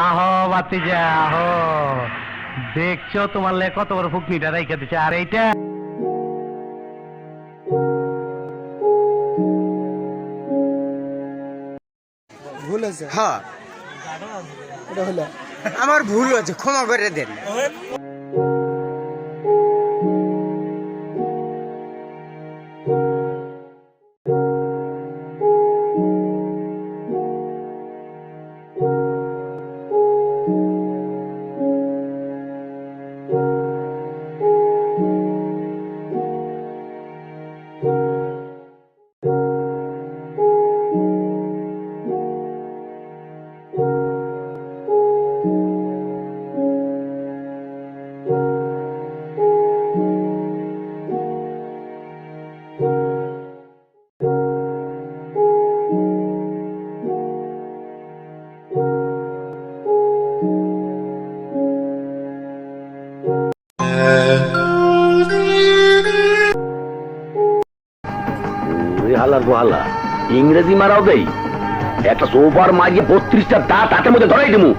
আহো বাতিজা আহো, দেখছো তোমার লে কত বড় ফুকনিটা রাইখা দিচ্ছে। আর এইটা ভুল হয়েছে। হ্যাঁ এটা হলো আমার ভুল হয়েছে, ক্ষমা করে দেন। হালার গোহালা ইংরেজি মারাও দেই, একটা সোফার মাঝে 32টা দাঁত হাতের মধ্যে ধরাই দেবো।